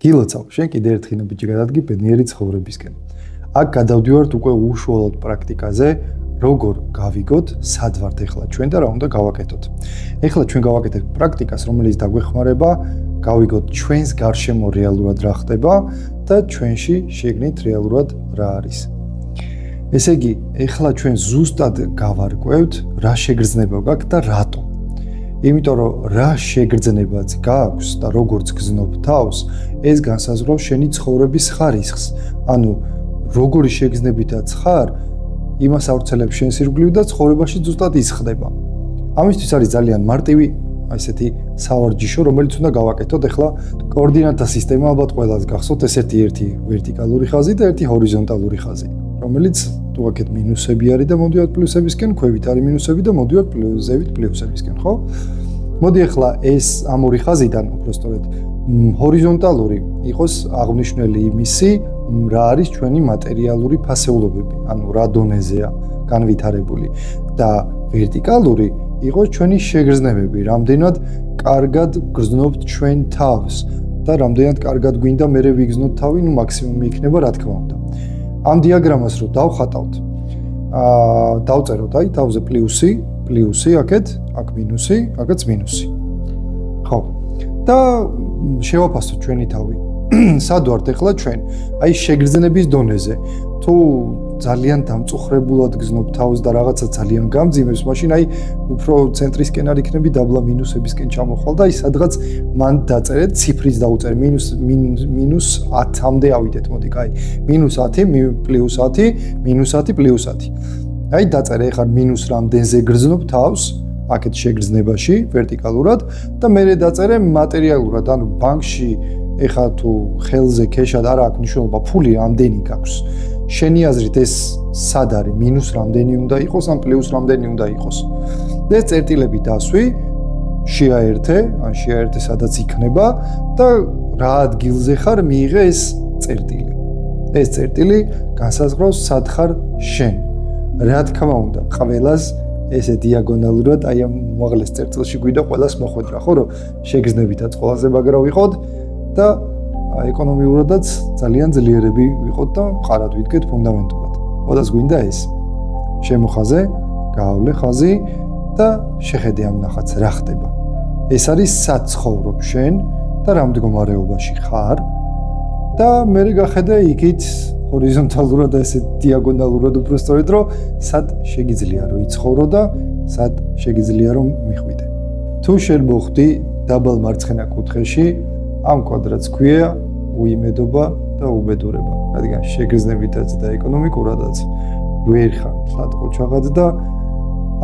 გილოცავ, შენ კიდე ერთხელ ბიჭი გადადგი ბედნიერი ცხოვრებისკენ. აქ გადავდივართ უკვე უშუალოდ პრაქტიკაზე, როგორ გავიგოთ, სად ვართ ეხლა ჩვენ და რა უნდა გავაკეთოთ. ეხლა ჩვენ გავაკეთებთ პრაქტიკას, რომელიც დაგვეხმარება გავიგოთ ჩვენს გარშემო რეალურად რა ხდება და ჩვენში შეგნით რეალურად რა არის. ესე იგი, ეხლა ჩვენ ზუსტად გავარკვევთ, რა შეგრძნება გაქვს და რატო. იმიტომ რომ რა შეგრძნებაც გაქვს და როგორც გზნობ თავს, ეს განსაზღვრავს შენი ცხოვრების ხარისხს. ანუ როგორი შეგრძნებითაც ხარ, იმას ავრცელებს შენს ირგვლივ და ცხოვრებაში ზუსტად ის ხდება. ამისთვის არის ძალიან მარტივი ესეთი სავარჯიშო, რომელიც უნდა გავაკეთოთ. ეხლა კოორდინატთა სისტემა ალბათ ყველას გახსოვთ, ეს ერთი ვერტიკალური ხაზი და ერთი ჰორიზონტალური ხაზი, რომელიც თუ აქეთ მინუსები არის და მოდივართ პლუსებისკენ, ქვევით არის მინუსები და მოდივართ ზევით პლუსებისკენ, ხო? მოდი ეხლა ეს ამ ორი ხაზიდან, უბრალოდ ჰორიზონტალური იყოს აღნიშნული იმისი, რა არის ჩვენი მატერიალური ფასეულობები, ანუ რა დონეზეა განვითარებული და ვერტიკალური იყოს ჩვენი შეგრძნებები, რამდენად კარგად გრძნობთ ჩვენ თავს და რამდენად კარგად გვინდა მერე ვიგრძნოთ თავი, ნუ მაქსიმუმი იქნება რა თქმა უნდა. ამ დიაგრამას რო დავხატავთ, დავწეროთ აი თავზე პლუსი, აქეთ, აქ მინუსი, აქაც მინუსი. ხო. და შევაფასოთ ჩვენი თავი. სად ვართ ეხლა ჩვენ? აი შეგრძნების დონეზე. თუ ძალიან დამწუხრებულად გზნობ თავს და რაღაცა ძალიან გამძიმებს, მაშინ აი უფრო ცენტრისკენ არ იქნები დაბლა მინუსებისკენ ჩამოხვალ და აი სადღაც მან დაწერეთ ციფრიც დაუწერე მინუს 10-მდე ავიდეთ, მოდი, კაი. -10 +10 +10. აი დაწერე ახლა მინუს რამდენზე გრძნობ თავს, აქეთ შეგრძნებაში ვერტიკალურად და მე დაწერე მატერიალურად, ანუ ბანკში ეხლა თუ ხელზე ქეშად არ აქვს მნიშვნელობა ფული რამდენი გაქვს. შენი აზრით ეს სად არის? მინუს რამდენი უნდა იყოს, ან პლუს რამდენი უნდა იყოს? და წერტილები დასვი, შეაერთე სადაც იქნება და რა ადგილზე ხარ მიიღე ეს წერტილი. ეს წერტილი განსაზღვრავს სად ხარ შენ. რა თქმა უნდა, ყველას ესე დიაგონალურად აი ამ უმაღლეს წერტილში გვიდა ყველას მოხვედრა, ხო, რომ შეგრძნებითაც ყველაზე მაგრა ვიყოთ და ეკონომიურადაც ძალიან ძლიერები ვიყოთ და მყარად ვიდგეთ ფუნდამენტურად. ყველას გვინდა ეს. შემოხაზე, გაავლე ხაზი და შეხედე ამ ნახატს რა ხდება. ეს არის სად ცხოვრობ შენ და რა მდგომარეობაში ხარ და მე გახედე იქით ჰორიზონტალურად და ესე დიაგონალურად უფრო სწორედ რომ სად შეგიძლია რომ იცხოვრო და სად შეგიძლია რომ მიხვიდე. თუ შენ მოხვდი დაბალ მარცხენა კუთხეში, ამ კვადრატს ქვია უიმედობა და უბედურება, რადგან შეგრძნებითაც და ეკონომიკურადაც ვერ ხარ სატყუჩაღად და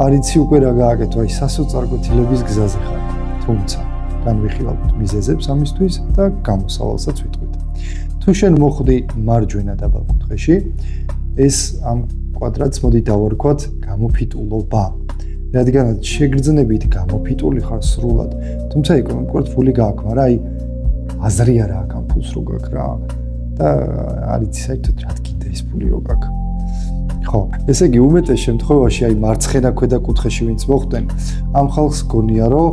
არიცი უკვე რა გააკეთო, აი სასოწარკვეთილების გზაზე ხარ. თუმცა განვიხილავთ მიზეზებს ამისთვის და გამოსავალსაც ვიტყვით. თუ შენ მოხვდი მარჯვენა დაბალ კუთხეში, ეს ამ კვადრატს მოდი დავარქვათ გამოფიტულობა. რადგანაც შეგრძნებით გამოფიტული ხარ სრულად, თუმცა ეკონომიკურად ფული გააქვს, მაგრამ აი აზრი არა აქვს ამ ფულს რო გაქვს რა და არიცი საერთოდ რა კიდე ეს ფული რო გაქვს. ხო, ესე იგი უმეტეს შემთხვევაში აი მარცხენა ქვედა კუთხეში ვინც მოხვდნენ, ამ ხალხს გონია რომ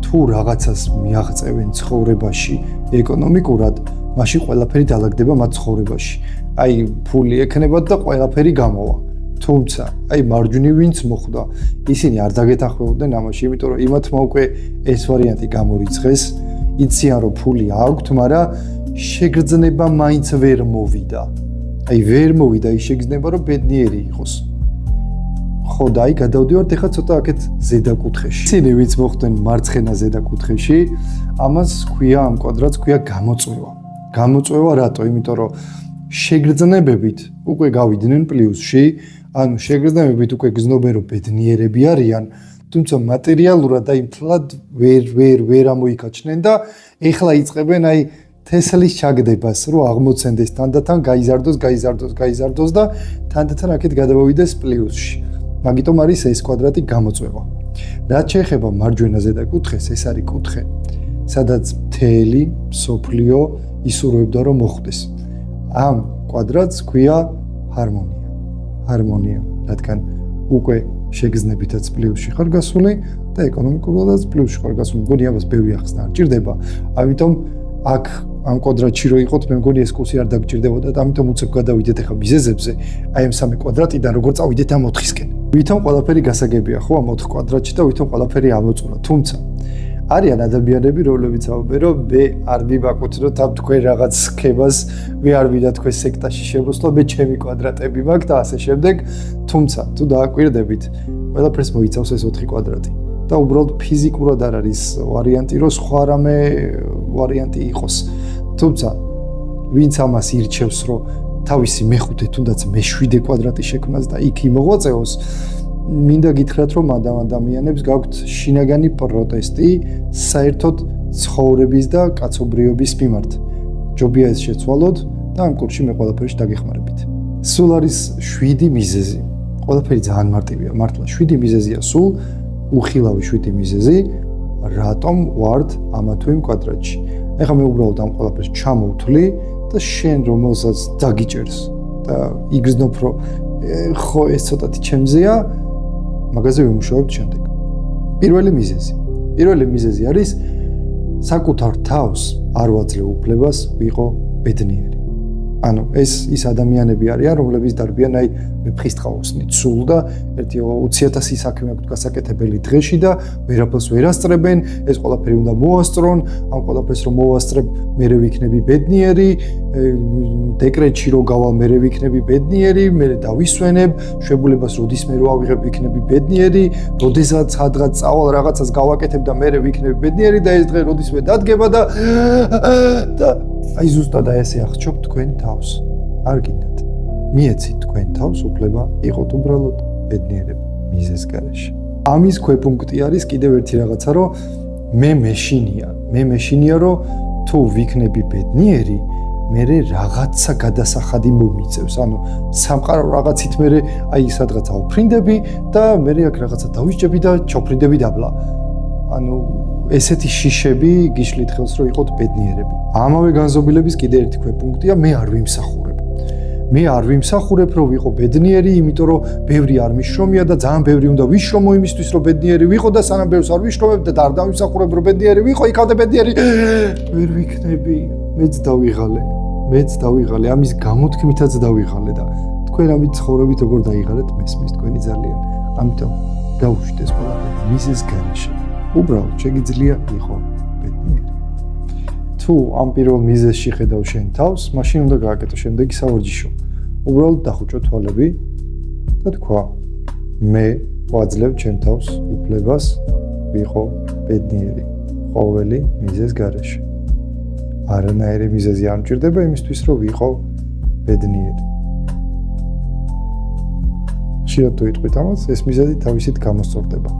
თუ რაღაცას მიაღწევენ ცხოვრებაში ეკონომიკურად, მაშინ ყველაფერი დაალაგდება მათ ცხოვრებაში. აი ფული ექნებათ და ყველაფერი გამოვა. თუმცა, აი მარჯვნივ ვინც მოხვდა, ისინი არ დაგეთანხმებოდნენ ამაში, იმიტომ რომ იმათმა უკვე ეს ვარიანტი გამორიცხეს, იციან რომ ფული აქვთ, მაგრამ შეგრძნება მაინც ვერ მოვიდა. აი ვერ მოვიდა ის შეგრძნება რომ ბედნიერი იყოს. ხო და აი გადავდივართ ეხლა ცოტა აქეთ ზედა კუთხეში. ისინი ვინც მოხვდნენ მარცხენა ზედა კუთხეში, ამას ქვია ამ კვადრატს ქვია გამოწვევა. გამოწვევა რატო? იმიტომ რომ შეგრძნებებით უკვე გავიდნენ პლუსში, ანუ შეგრძნებებით უკვე გზნობენ რომ ბედნიერები არიან, თუმცა მატერიალურად აი მთლად ვერ ამოიკაჩნენ და ეხლა იწყებენ აი თესლის ჩაგდებას, რომ აღმოცენდეს თანდათან გაიზარდოს და თანდათან აქეთ გადავავიდეს პლუსში. მაგიტომ არის ეს კვადრატი გამოწვევა. რაც შეეხება მარჯვენა ზედა კუთხეს, ეს არის კუთხე, სადაც მთელი მსოფლიო ისურვებდა რომ მოხვდეს. ამ კვადრატს ქვია ჰარმონია, რადგან უკვე შეგრძნებითაც პლუსში ხარ გასული და ეკონომიკურადაც პლუსში ხარ გასული. მგონი ამას ბევრი ახსნა არ ჭირდება. ამიტომ აქ ამ კვადრატში რო იყოთ, მე მგონი ეს კურსი არ დაგჭირდებოდა და ამიტომ უცებ გადავიდეთ ახლა მიზეზებზე, აი ამ 3 კვადრატიდან როგორ წავიდეთ ამ 4-ისკენ. ვითომ ყველაფერი გასაგებია ხო ამ 4 კვადრატში და ვითომ ყველაფერი ამოწურა. თუმცა არიან ადამიანები, რომლებიც აუბერო, მე არ მივაკუთვნოთ ამ თქვენ რაღაც სქემას, მე არ მინდა თქვენ სექტაში შემოსვლა, მე ჩემი კვადრატები მაქვს და ასე შემდეგ. თუმცა თუ დააკვირდებით, ყველაფერს მოიცავს ეს 4 კვადრატი. და უბრალოდ ფიზიკურად არ არის ვარიანტი, რომ სხვა რამე ვარიანტი იყოს. თუმცა ვინც ამას ირჩევს, რომ თავისი მეხუთე თუნდაც მე7 კვადრატი შექმნას და იქ იმოღვაწეოს, მინდა გითხრათ, რომ ადამიანებს გაქვთ შინაგანი პროტესტი საერთოდ ცხოვრების და კაცობრიობის მიმართ. ჯობია ეს შეცვალოთ და ამ კურსში მე ყველაფერში დაგეხმარებით. სულ არის 7 მიზეზი. ყველაფერი ძალიან მარტივია, მართლა 7 მიზეზია სულ. უხილავი 7 მიზეზი, რატომ ვართ ამა თუ იმ კვადრატში. ეხლა მე უბრალოდ ამ ყველაფერს ჩამოვთვლი და შენ რომელსაც დაგიჭერს და იგრძნობ, რომ ხო ეს ცოტათი ჩემზეა, მაგაზე ვიმუშაობთ შემდეგ. პირველი მიზეზი არის საკუთარ თავს არ ვაძლევ უფლებას ვიყო ბედნიერი. ანუ ის ადამიანები არიან, რომლებიც დარბიან აი მეფხისტყაოსნით სულ და 20,000 საქმე აქვთ გასაკეთებელი დღეში და ვერაფერს ვერ ასწრებენ, ეს ყველაფერი უნდა მოასწრონ, ამ ყველაფერს რომ მოვასწრებ, მერე ვიქნები ბედნიერი, დეკრეტში რო გავალ, მერე ვიქნები ბედნიერი, მერე დავისვენებ, შვებულებას როდისმე რო ავიღებ, ვიქნები ბედნიერი, როდესაც სადღაც წავალ რაღაცას გავაკეთებ და მერე ვიქნები ბედნიერი და ეს დღე როდისმე დადგება და აი ზუსტად ესე აღჩობ თქვენ თავს. არ გინდათ. მიეცით თქვენ თავს უფლება იყოთ უბრალოდ ბედნიერები მიზეზ გარეშე. ამის ქვეპუნქტი არის კიდევ ერთი რაღაცა, რომ მე მეშინია, რომ თუ ვიქნები ბედნიერი, მე რაღაცა გადასახადი მომიწევს. ანუ სამყარო რაღაცით მე აი სადღაც ავფრინდები და მე აქ რაღაცა დავისჭები და ჩავფრინდები დაბლა. ანუ ესეთი შიშები გიშლით ხელს რომ იყოთ ბედნიერები. ამავე განზომილების კიდე ერთი ქვეპუნქტია, მე არ ვიმსახურებ, რომ ვიყო ბედნიერი, იმიტომ რომ ბევრი არ მიშრომია და ძალიან ბევრი უნდა ვიშრომო იმისთვის, რომ ბედნიერი ვიყო და სანამ ბევრს არ ვიშრომებ და არ დავიმსახურებ, რომ ბედნიერი ვიყო, იქამდე ბედნიერი ვერ ვიქნები. მეც დავიღალე, ამის გამოთქმითაც დავიღალე და თქვენ ამით ცხოვრებით როგორ დაიღალეთ, მესმის თქვენი ძალიან. ამიტომ გავუშვით ეს ყველაფერი მიზეზ გარეშე. უბრალოდ შეგიძლია იყო ბედნიერი. თუ ამ პირველ მიზეზში ხედავ შენ თავს, მაშინ უნდა გააკეთო შემდეგი სავარჯიშო. უბრალოდ დახუჭო თვალები და თქვა, მე ვაძლევ ჩემ თავს უფლებას ვიყო ბედნიერი ყოველი მიზეზ გარეშე. არანაირი მიზეზი არ მჭირდება იმისთვის, რომ ვიყო ბედნიერი. ხშირად თუ იტყვით ამას, ეს მიზეზი თავისით გამოსწორდება.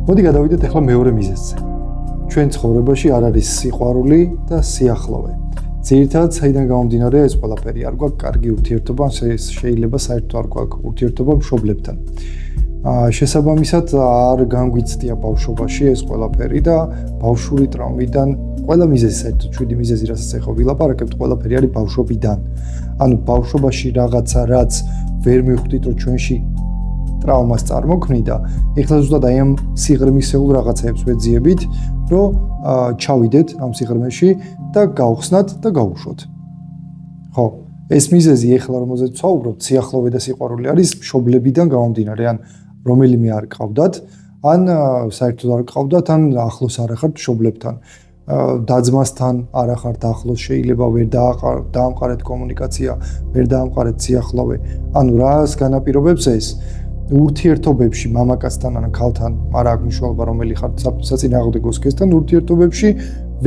მოდი გადავიდეთ ახლა მეორე მიზეზზე. ჩვენ ცხოვრებაში არ არის სიყვარული და სიახლოვე. ძირითადად საიდან გამომდინარეა ეს ყველაფერი? არ გვაქვს კარგი ურთიერთობა, შეიძლება საერთოდ არ გვაქვს ურთიერთობა მშობლებთან. შესაბამისად არ განგვიცდია ბავშვობაში ეს ყველაფერი და ბავშვური ტრაუმიდან ყველა მიზეზი, საერთოდ 7 მიზეზი, რასაც ახლა ვილაპარაკებთ, ყველაფერი არის ბავშვობიდან. ანუ ბავშვობაში რაღაცა, რაც ვერ მივხვდით, რომ ჩვენში ტრავმას წარმოქმნიდა, ეხლა ზუსტად აი ამ სიღრმისეულ რაღაცებს ვეძიებით, რომ ჩავიდეთ ამ სიღრმეში და გავხსნათ და გავუშვოთ. ხო, ეს მიზეზი ეხლა რომელზეც ვსაუბრობთ, სიახლოვე და სიყვარული არის მშობლებიდან გამომდინარე, ან რომელიმე არ გყავდათ, ან საერთოდ არ გყავდათ, ან ახლოს არ ახართ მშობლებთან. დაძმასთან არ ახართ ახლოს, შეიძლება ვერ დაამყარეთ კომუნიკაცია, ვერ დაამყარეთ სიახლოვე. ანუ რას განაპირობებს ეს? ურთიერთობებში მამაკაცთან ან ქალთან, არა აქვს მნიშვნელობა რომელი ხართ საწინააღმდეგო სქესთან, ურთიერთობებში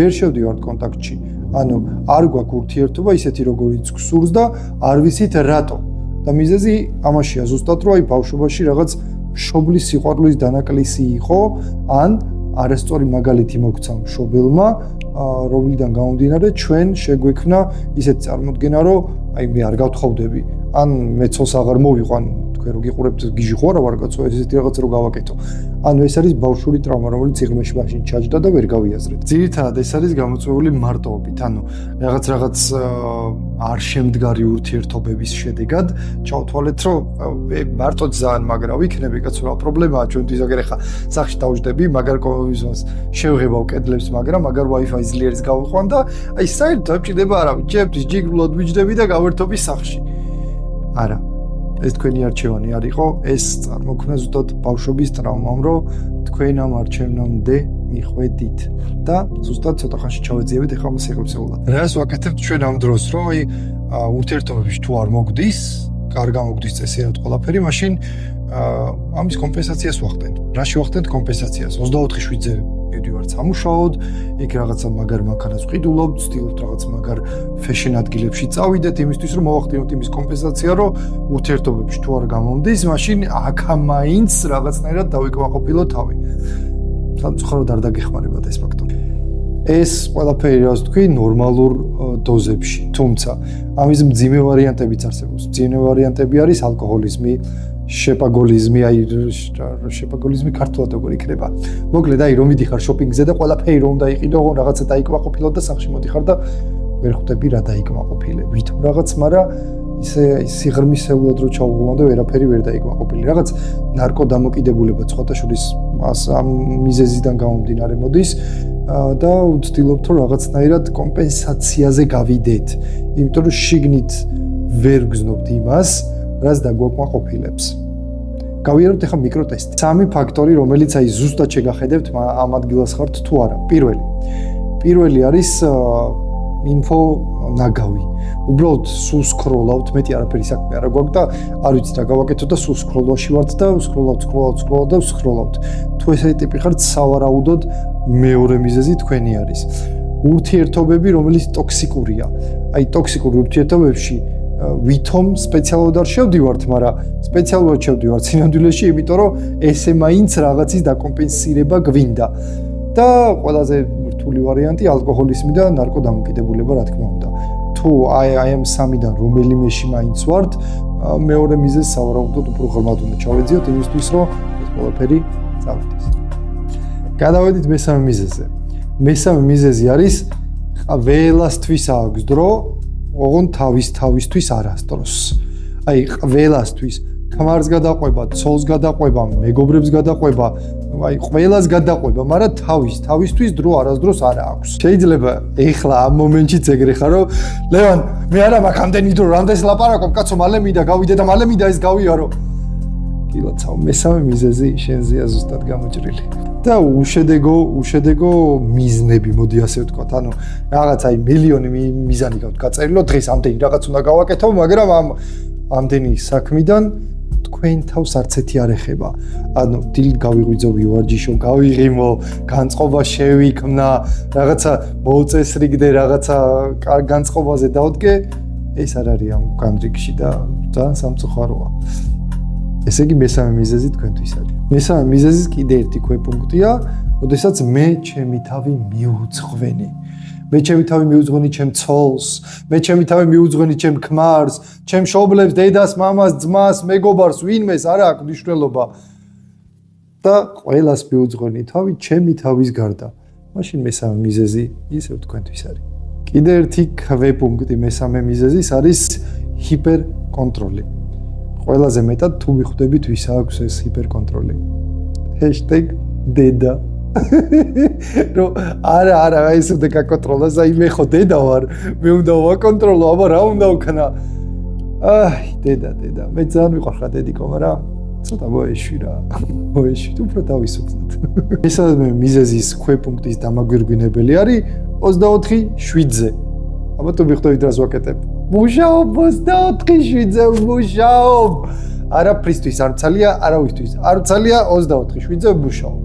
ვერ შევდივართ კონტაქტში. ანუ არ გვაქვს ურთიერთობა ისეთი როგორიც გსურს და არ ვიცით რატო. და მიზეზი ამაშია ზუსტად, რომ აი ბავშვობაში რაღაც მშობლის სიყვარულის დანაკლისი იყო, ან არასწორი მაგალითი მოგცა მშობელმა, რომლიდან გამომდინარე ჩვენ შეგვექმნა ისეთი წარმოდგენა, რომ აი მე არ გავთხოვდები, ან მე ცოლს აღარ მოვიყვან, თქვენ რო გიყურებთ გიჟი ხო არა ვარ კაცო ესეთი რაღაც რო გავაკეთო. ანუ ეს არის ბავშვური ტრავმა, რომელიც სიღრმეში მაშინ ჩაჯდა და ვერ გავიაზრეთ. ძირითადად ეს არის გამოწვეული მარტოობით, ანუ რაღაც არ შემდგარი ურთიერთობების შედეგად ჩავთვალეთ, რომ მარტო ძალიან მაგრა ვიქნები, კაცო რა პრობლემაა ჩვენთვის აგერ ხა სახში დავждები, მაგარ კომპიუტერს შევღებავ კედლებს, მაგრამ მაგარ Wi-Fi ძლიერს გავიყვან და აი საერთოდ მჭირდება არავინ, ჩემთვის ჯიგრულად ვიჯდები და გავერთობი სახში. არა. ეს თქვენი არჩევანი არ იყო, ეს წარმოქმნა ზუსტად ბავშვობის ტრაუმამ, რომ თქვენ ამ არჩევნამდე მიხვედით და ზუსტად ცოტა ხანში ჩავეძიებით ახლა მოსიღრმისეულად. რას ვაკეთებთ ჩვენ ამ დროს, რომ აი ურთიერთობებში თუ არ მოგდის, კარგა მოგდის წესიერ ყველაფერი, მაშინ ამის კომპენსაციას ვახდენთ. რაში ვახდენთ კომპენსაციას? 24/7-ზე მივდივართ სამუშაოდ, იქ რაღაცა მაგარ მანქანას ვყიდულობთ, ვცდილობთ რაღაც მაგარ ფეშენ ადგილებში წავიდეთ, იმისთვის რომ მოვახდინოთ იმის კომპენსაცია, რომ ურთიერთობებში თუ არ გამომდის, მაშინ აქ-მაინც რაღაცნაირად დავიკმაყოფილო თავი. სამწუხაროდ არ დაგეხმარებათ ეს ფაქტორი. ეს ყველაფერი რაც თქვი ნორმალურ დოზებში, თუმცა ამის მძიმე ვარიანტებიც არსებობს. მძიმე ვარიანტები არის ალკოჰოლიზმი, შეპაგოლიზმი, აი შეპაგოლიზმი ქართულად როგორ იქნება. მოკლედ აი რომ მიდიხარ შოპინგზე და ყველაფერი რომ უნდა იყიდო, რაღაცა დაიკმაყოფილო და სახში მოდიხარ და ვერ ხვდები რა დაიკმაყოფილე. ვითომ რაღაც, მაგრამ ისე სიღრმისეულად რო ჩავუღლავ და ვერაფერი ვერ დაიკმაყოფილი. რაღაც ნარკოდამოკიდებულება სხვათა შორის ამ მიზეზიდან გამომდინარე მოდის და ვცდილობთ რომ რაღაცნაირად კომპენსაციაზე გავიდეთ. იმიტომ რომ შიგნით ვერ გზნობთ იმას, რაც დაგვაკმაყოფილებს. გავიაროთ ახლა მიკროტესტი. 3 ფაქტორი, რომელიც აი ზუსტად შეგახედებთ ამ ადგილას ხართ თუ არა. პირველი არის ინფო ნაგავი. უბრალოდ სულ სკროლავთ, მეტი არაფერი საქმე არ გვაქვს და არ ვიცით რა გავაკეთოთ და სულ სკროლავში ვართ და სკროლავთ. თუ ესეთი ტიპი ხართ, სავარაუდოდ მეორე მიზეზი თქვენი არის. ურთიერთობები, რომელიც ტოქსიკურია. აი ტოქსიკურ ურთიერთობებში ვითომ სპეციალურად არ შევდივართ, მაგრამ სპეციალურად შევდივართ სინამდვილეში, იმიტომ რომ ესე მაინც რაღაცის დაკომპენსირება გვინდა. და ყველაზე რთული ვარიანტი ალკოჰოლიზმი და ნარკოდამოკიდებულება, რა თქმა უნდა. თუ აი ამ სამიდან რომელიმეში მაინც ვართ, მეორე მიზეზს სავარაუდოდ უფრო ღრმად უნდა ჩავეძიოთ იმისთვის, რომ ეს ყველაფერი წავიდეს. გადავედით მესამე მიზეზზე. მესამე მიზეზი არის ყველასთვის აქვს დრო, ოღონ თავისთვის არასდროს. აი ყველასთვის ქმარს გადაყვება, ცოლს გადაყვება, მეგობრებს გადაყვება, აი ყველას გადაყვება, მაგრამ თავისთვის დრო არასდროს არ აქვს. შეიძლება ეხლა ამ მომენტშიც ეგრე ხარ, რომ ლევან, მე არა მაქვს ამდენი დრო, რამდენს ლაპარაკობ, კაცო, მალე მინდა გავიდე და მალე მინდა ეს გავიარო. კილოცავ, მესამე მიზეზი შენზეა ზუსტად გამოჭრილი. და უშედეგო მიზნები, მოდი ასე ვთქვათ, ანუ რაღაც აი მილიონი მიზანი გაქვთ გაწერილო, დღეს ამდენი რაღაც უნდა გავაკეთო, მაგრამ ამდენი საქმიდან თქვენ თავს არც ერთი არ ეხება. ანუ დილით გავიღვიძო, ვივარჯიშო, გავიღიმო, განწყობა შევიქმნა, რაღაცა მოუწესრიგდე, რაღაცა განწყობაზე დავდგე, ეს არ არის ამ განრიგში და ძალიან სამწუხაროა. ესე იგი მესამე მიზეზი თქვენთვის არის. მესამე მიზეზის კიდე ერთი ქვეპუნქტია, როდესაც მე ჩემი თავი მიუძღვენი. მე ჩემი თავი მიუძღვენი ჩემ ცოლს, მე ჩემი თავი მიუძღვენი ჩემ ქმარს, ჩემ მშობლებს, დედას, მამას, ძმას, მეგობარს, ვინმეს არ აქვს მნიშვნელობა. და ყველას მიუძღვენი თავი ჩემი თავის გარდა. მაშინ მესამე მიზეზი ისევ თქვენთვის არის. კიდე ერთი ქვეპუნქტი მესამე მიზეზის არის ჰიპერკონტროლი. ყველაზე მეტად თუ მიხვდებით ვის აქვს ეს ჰიპერკონტროლი. #დედა. რომ არა, ეს უნდა გაკონტროლოს, აი მე ხო დედა ვარ, მე უნდა ვაკონტროლო, აბა რა უნდა ვქნა. დედა, მე ძალიან მიყვარხარ დედიკო, მაგრამ ცოტა მოეშვი რა. უფრო თავისუფლად. მესამე მიზეზის ქვეპუნქტის დამაგვირგვინებელი არის 24/7-ზე. აბა თუ მიხვდებით რას ვაკეთებ. მუშაობ 24/7-ზე მუშაობ. არაფრისთვის არ მცალია, არავისთვის. არ მცალია 24/7-ზე მუშაობ.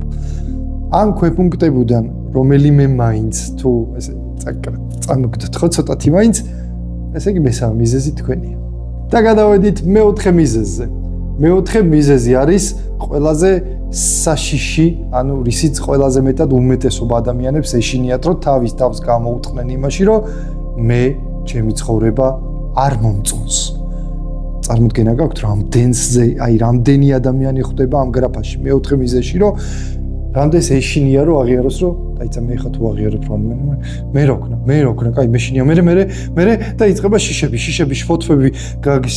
ამ ქვეპუნქტებიდან რომელიმე მაინც თუ ესე წამოგდოთ ხო ცოტათი მაინც, ესე იგი მესამე მიზეზი თქვენია. და გადავედით მეოთხე მიზეზზე. მეოთხე მიზეზი არის ყველაზე საშიში, ანუ რისიც ყველაზე მეტად უმეტესობა ადამიანებს ეშინიათ, რომ თავის თავს გამოუტყვნენ იმაში, რომ მე ჩემი ცხოვრება არ მომწონს. წარმოდგენა გაქვთ რამდენზე, რამდენი ადამიანი ხვდება ამ გრაფაში. მეოთხე მიზეზი რომ რამდენს ეშინია რომ აღიაროს რომ დაიცა მე ხა თუ აღიარებ რომ მე რო ქნა, კაი მეშინია, მე დაიწყება შიშები, ფოთლები,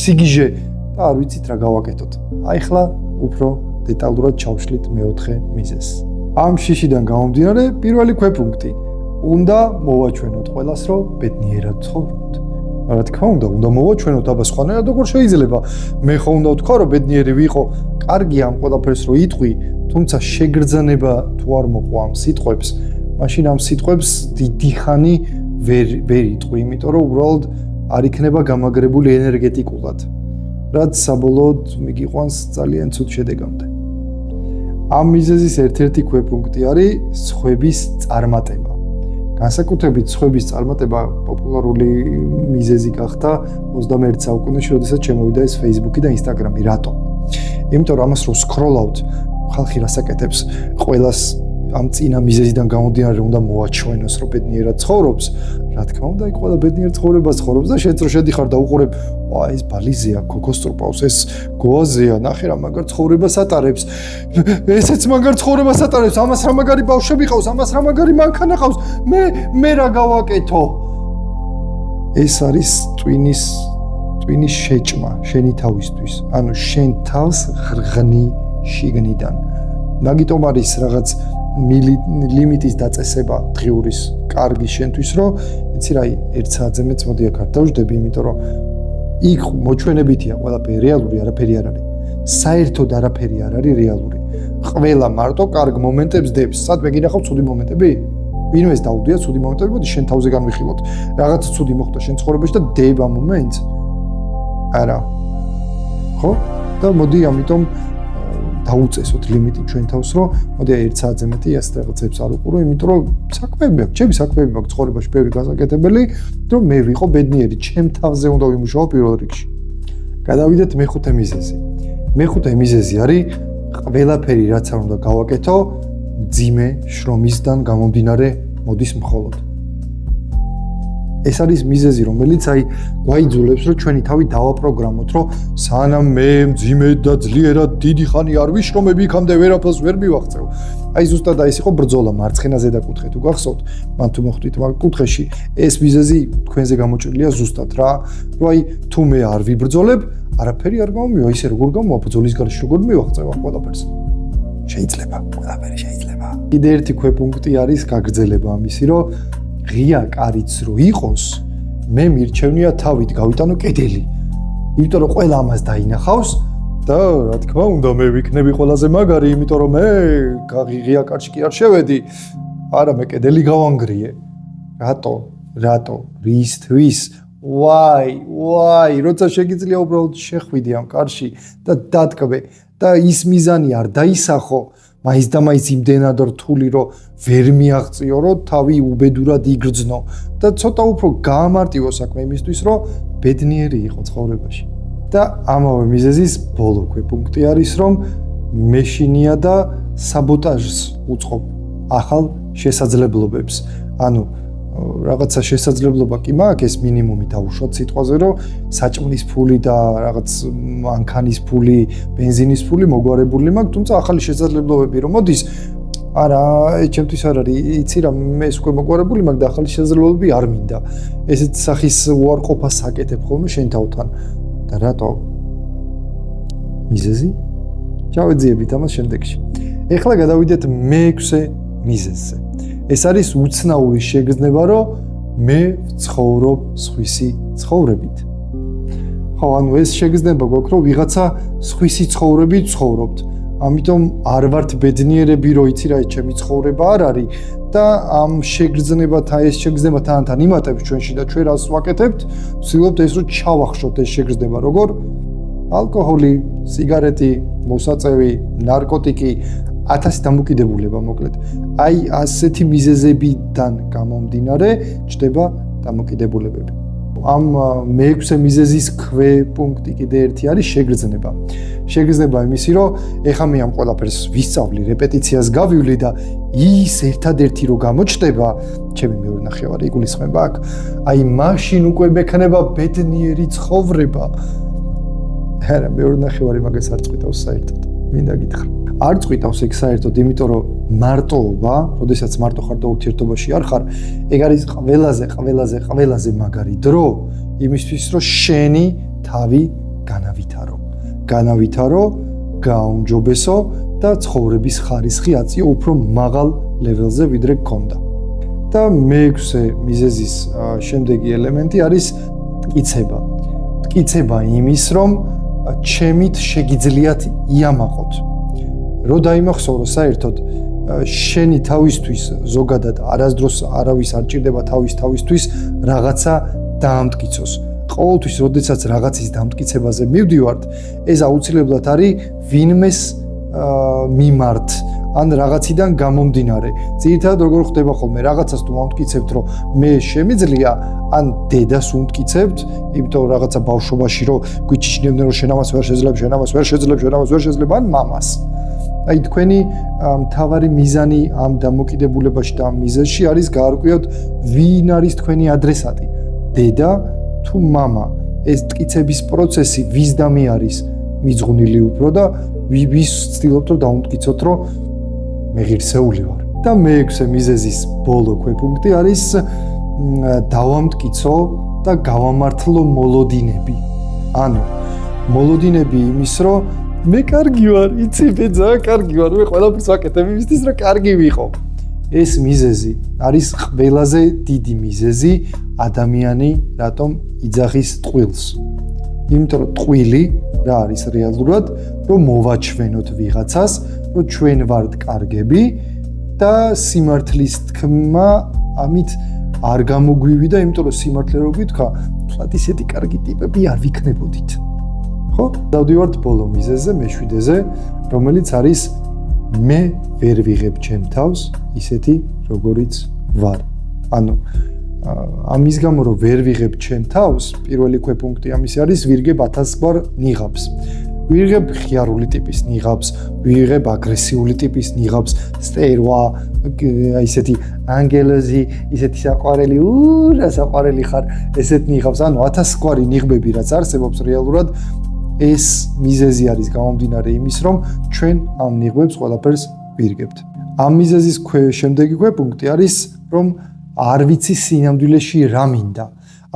სიგიჟე და არ ვიცით რა გავაკეთოთ. აი ხლა უფრო დეტალურად ჩავშლით მეოთხე მიზეზს. ამ შიშიდან გამომდინარე პირველი ქვეპუნქტი. უნდა მოვაჩვენოთ ყველას რომ ბედნიერად ცხოვრობთ. რა თქმა უნდა მოვაჩვენოთ აბა სხვანაირად როგორ შეიძლება. მე ხო უნდა ვთქვა რომ ბედნიერი ვიყო, კარგი ამ ყველაფერს რო იტყვი, თუმცა შეგრძნება თუ არ მოყვა ამ სიტყვებს, მაშინ ამ სიტყვებს დიდი ხანი ვერ იტყვი, იმიტომ რომ უბრალოდ არ იქნება გამაგრებული ენერგეტიკულად, რაც საბოლოოდ მიგიყვანს ძალიან ცუდ შედეგამდე. ამ მიზეზის ერთ-ერთი ქვეპუნქტი არის სხვების წარმატება. განსაკუთრებით სხვების წარმატება პოპულარული მიზეზი გახდა 21 საუკუნეში, როდესაც შემოვიდა ეს Facebook-ი და Instagram-ი. რატო? იმიტომ რომ ამას რო სკროლავთ, ხალხი რასაკეთებს, ყველას ამ წინა მიზეზიდან გამომდინარე უნდა მოვაჩვენოს, რომ ბედნიერად ცხოვრობს. რა თქმა უნდა, იქ ყველა ბედნიერ ცხოვრებას ცხოვრობს და შეც რო შედიხარ და უყურებ, ეს ბალიზეა, ქოქოსტროპავს, ეს გოაზეა, ნახე რა მაგარ ცხოვრებას ატარებს. ესეც მაგარ ცხოვრებას ატარებს, ამას რა მაგარი ბავშვები ყავს, ამას რა მაგარი მანქანა ყავს. მე რა გავაკეთო? ეს არის ტვინის შეჭმა შენი თავისთვის. ანუ შენ თავს ღრღნი შიგნიდან. მაგიტომ არის რაღაც ლიმიტის დაწესება დღიურის კარგი შენთვის, რომ იცი რა, 1 საათზე მეც მოდი აქ არ დავждები, იმიტომ რომ იქ მოჩვენებითია ყველაფერი, რეალური არაფერი არ არის. საერთოდ არაფერი არ არის რეალური. ყველა მარტო კარგ მომენტებს დებს. სადმე გინახავ ცუდი მომენტები? ვინმეს დაუდია ცუდი მომენტები, მოდი შენ თავზე განვიხილოთ. რაღაც ცუდი მოხდა შენ ცხოვრებაში და დებ ამ მომენტს. არა. ხო? და მოდი ამიტომ დაუწესოთ ლიმიტი ჩვენ თავს, რომ მოდი 1 საათზე მეტი ასეთ რაღაცებს არ უყურო, იმიტომ რომ საქმეები აქვს, ჩემი საქმეები აქვს ცხოვრებაში ბევრი გასაკეთებელი, რომ მე ვიყო ბედნიერი, ჩემ თავზე უნდა ვიმუშაო პირველ რიგში. გადავიდეთ მეხუთე მიზეზი. მეხუთე მიზეზი არის ყველაფერი, რაც არ უნდა გავაკეთო, მძიმე შრომისგან გამომდინარე მოდის მხოლოდ. ეს არის მიზეზი, რომელიც გვაიძულებს, რომ ჩვენი თავი დავაპროგრამოთ, რომ სანამ მე მძიმედ და ძლიერად დიდი ხანი არ ვიშრომები, იქამდე ვერაფერს ვერ მივაღწევ. ზუსტად ეს იყო ბრძოლა მარცხენა ზედა კუთხე თუ გახსოვთ, მან თუ მოხვდით მაგ კუთხეში, ეს მიზეზი თქვენზე გამოჭრილია ზუსტად რა, რომ თუ მე არ ვიბრძოლებ, არაფერი არ გამომივა, ისე როგორ გამოვა ბრძოლის გარეშე როგორ მივაღწევ ყველაფერს. შეიძლება, ყველაფერი შეიძლება. კიდე ერთი ქვეპუნქტი არის გაგრძელება ამისი, რომ ღია კარიც რო იყოს, მე მირჩევნია თავით გავიტანო კედელი. იმიტომ რომ ყველა ამას დაინახავს და რა თქმა უნდა მე ვიქნები ყველაზე მაგარი, იმიტომ რომ მე ღია კარში კი არ შევედი. არა, მე კედელი გავანგრიე. რატო? რისთვის? ვაი, როცა შეგიძლია უბრალოდ შეხვიდი ამ კარში და დატკბე და ის მიზანი არ დაისახო. მაინც და მაინც იმდენად რთული, რომ ვერ მიაღწიო, რომ თავი უბედურად იგრძნო და ცოტა უფრო გაამარტივო საქმე იმისთვის, რომ ბედნიერი იყო ცხოვრებაში. და ამავე მიზეზის ბოლო ქვეპუნქტი არის, რომ მეშინია და საბოტაჟს უწყობ ახალ შესაძლებლობებს. ანუ რაღაცა შესაძლებლობა კი მაქვს, ეს მინიმუმი დავუშვათ სიტყვაზე, რომ საჭმლის ფული და რაღაც მანქანის ფული, ბენზინის ფული მოგვარებული მაქვს, თუმცა ახალი შესაძლებლობები რომ მოდის, არა, ჩემთვის არ არის, იცი რა, მე უკვე მოგვარებული მაქვს და ახალი შესაძლებლობები არ მინდა. ესეთ სახის უარყოფას აკეთებ ხოლმე შენ თავთან. და რატო? მიზეზი? ჩავეძიებით ამას შემდეგში. ეხლა გადავიდეთ მე-6 მიზეზზე. ეს არის უცნაური შეგრძნება, რომ მე ვცხოვრობ სხვისი ცხოვრებით. ხო, ანუ ეს შეგრძნება გვაქვს, რომ ვიღაცა სხვისი ცხოვრებით ცხოვრობთ. ამიტომ არ ვართ ბედნიერები, რომ იცი რა, ჩემი ცხოვრება არ არის და ამ შეგრძნებათან, ეს შეგრძნება თანთან იმატებს ჩვენში და ჩვენ რას ვაკეთებთ? ვცდილობთ ეს რომ ჩავახშოთ ეს შეგრძნება, როგორ ალკოჰოლი, სიგარეტი, მოსაწევი, ნარკოტიკი, 1000 დამოკიდებულება მოკლედ. ასეთი მიზეზებიდან გამომდინარე ჩდება დამოკიდებულებები. ამ მე-6 მიზეზის ქვეპუნქტი კიდე ერთი არის შეგრძნება. შეგრძნება იმისი, რომ ეხა მე ამ ყველაფერს ვისწავლი, რეპეტიციას გავივლი და ის ერთადერთი რო გამოჩნდება, ჩემი მეორე ნახევარი იგულისხმება აქ. მაშინ უკვე მექნება ბედნიერი ცხოვრება. არა, მეორე ნახევარი მაგას არ წვითავს საერთოდ. მინდა გითხრა. არ წვითავს ეგ საერთოდ, იმიტომ რომ მარტოობა, როდესაც მარტო ხარ და ურთიერთობაში არ ხარ, ეგ არის ყველაზე მაგარი დრო იმისთვის, რომ შენი თავი განავითარო, გააუმჯობესო და ცხოვრების ხარისხი აწიო უფრო მაღალ ლეველზე ვიდრე გქონდა. და მეექვსე მიზეზის შემდეგი ელემენტი არის მტკიცება. მტკიცება იმის, რომ ჩემით შეგიძლიათ იამაყოთ. რო დაიმახსოვრო საერთოდ შენი თავისთვის ზოგადად არასდროს არავის არ ჭირდება თავისთვის რაღაცა დაამტკიცოს. ყოველთვის როდესაც რაღაცის დამტკიცებაზე მივდივართ, ეს აუცილებლად არის ვინმეს მიმართ ან რაღაციდან გამომდინარე. ძირითადად როგორ ხდება ხოლმე, რაღაცას თუ მომტკიცებთ, რომ მე შემიძლია, ან დედას უმტკიცებთ, იმიტომ რომ რაღაცა ბავშვობაში რომ გვიჩიჩნებდნენ, რომ შენ ამას ვერ შეძლებ, ან მამას. აი თქვენი მთავარი მიზანი ამ დამოკიდებულებაში და ამ მიზეზში არის გაარკვიოთ, ვინ არის თქვენი ადრესატი, დედა თუ მამა. ეს მტკიცების პროცესი ვისდამი არის მიძღვნილი უფრო და ვის ვცდილობთ რომ დაუმტკიცოთ, რომ მე ღირსეული ვარ. და მეექვსე მიზეზის ბოლო ქვეპუნქტი არის დავამტკიცო და გავამართლო მოლოდინები. ანუ მოლოდინები იმის, რომ მე კარგი ვარ, იცი მე ძალიან კარგი ვარ, მე ყველაფერს ვაკეთებ იმისთვის, რომ კარგი ვიყო. ეს მიზეზი არის ყველაზე დიდი მიზეზი ადამიანი რატომ იძახის ტყუილს. იმიტომ რომ ტყუილი რა არის რეალურად, რომ მოვაჩვენოთ ვიღაცას, რომ ჩვენ ვართ კარგები და სიმართლის თქმა ამით არ გამოგვივიდა, იმიტომ რომ სიმართლე რო გითქვა, თლად ისეთი კარგი ტიპები არ ვიქნებოდით. ხო? დავდივართ ბოლო მიზეზზე, მეშვიდეზე, რომელიც არის მე ვერ ვიღებ ჩემ თავს ისეთი როგორიც ვარ. ანუ ამის გამო რომ ვერ ვიღებ ჩემ თავს, პირველი ქვეპუნქტი ამის არის ვირგებ 1000 გვარ ნიღაბს. ვიღებ ხიარული ტიპის ნიღაბს, ვიღებ აგრესიული ტიპის ნიღაბს, სტერვა, ისეთი ანგელოზი, ისეთი საყვარელი, საყვარელი ხარ, ესეთ ნიღაბს, ანუ 1000 გვარი ნიღბები რაც არსებობს რეალურად, ეს მიზეზი არის გამომდინარე იმის, რომ ჩვენ ამ ნიღბებს ყველაფერს ვირგებთ. ამ მიზეზის შემდეგი ქვეპუნქტი არის, რომ არ ვიცი სინამდვილეში რა მინდა.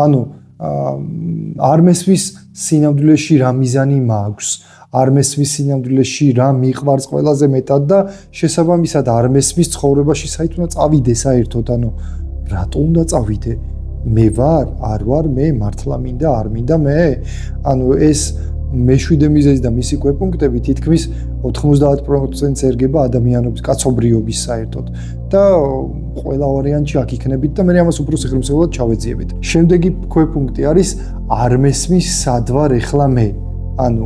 ანუ არ მესვის სინამდვილეში რა მიზანი მაქვს, არ მესვის სინამდვილეში რა მიყვარს ყველაზე მეტად და შესაბამისად არ მესვის ცხოვრებაში საით უნდა წავიდე საერთოდ, ანუ რატო უნდა წავიდე? მე ვარ, არ ვარ, მე მართლა მინდა, არ მინდა მე? ანუ ეს მეშვიდე მიზეზი და მისი ქვეპუნქტები თითქმის 90% ერგება ადამიანობის კაცობრიობის საერთოდ და ყველა ვარიანტი აქ იქნებით და მე ამას უფრო სიღრმისეულად ჩავეძიებით. შემდეგი ქვეპუნქტი არის არ მესმის სად ვარ ეხლა მე. ანუ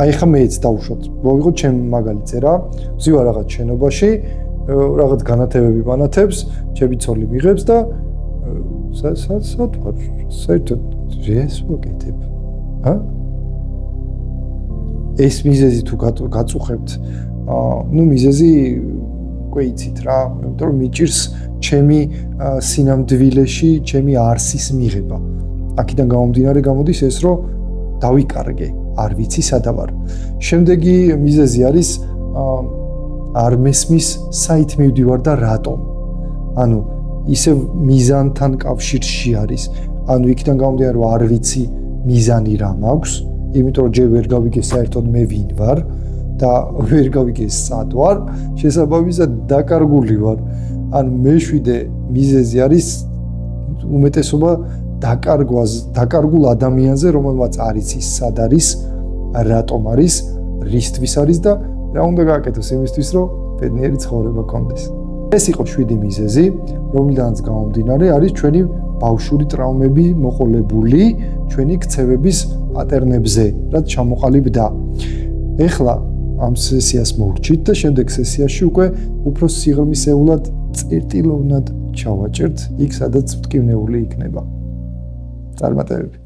აი ხა მეც დავუშვათ. მოვიღოთ ჩემ მაგალითზე რა. ვზივარ რაღაც შენობაში, რაღაც განათებები ბანათებს, ჩემი ცოლი მიღებს და სად ვარ? საერთოდ ეს ვაკეთებ. ეს მიზეზი თუ გაწუხებთ, მიზეზი ყვეიცით რა, იმიტომ რომ მიჭირს ჩემი სინამდვილეში, ჩემი არსის მიღება. აქედან გამომდინარე გამოდის ეს, რომ დავიკარგე, არ ვიცი სადა ვარ. შემდეგი მიზეზი არის არ მესმის საით მივდივარ და რატომ. ანუ ისევ მიზანთან კავშირში არის. ანუ იქიდან გამომდინარე რომ არ ვიცი მიზანი რა მაქვს, იმიტომ რომ ჯერ ვერ გავიგე საერთოდ მე ვინ ვარ და ვერ გავიგე სად ვარ, შესაბამისად დაკარგული ვარ. ან მეშვიდე მიზეზი არის უმეტესობა დაკარგულ ადამიანზე, რომელმაც არ იცის სად არის, რატომ არის, რისთვის არის და რა უნდა გააკეთოს იმისთვის, რომ ბედნიერი ცხოვრება გქონდეს. ეს იყო 7 მიზეზი, რომლიდანაც გამომდინარე არის ჩვენი ბავშვური ტრავმები მოყოლებული ჩვენი ქცევების პატერნებზე, რაც ჩამოყალიბდა. ეხლა ამ სესიას მოვრჩით და შემდეგ სესიაში უკვე უფრო სიღრმისეულად წერტილოვნად ჩავაჭერთ იქ, სადაც მტკივნეული იქნება. წარმატებები.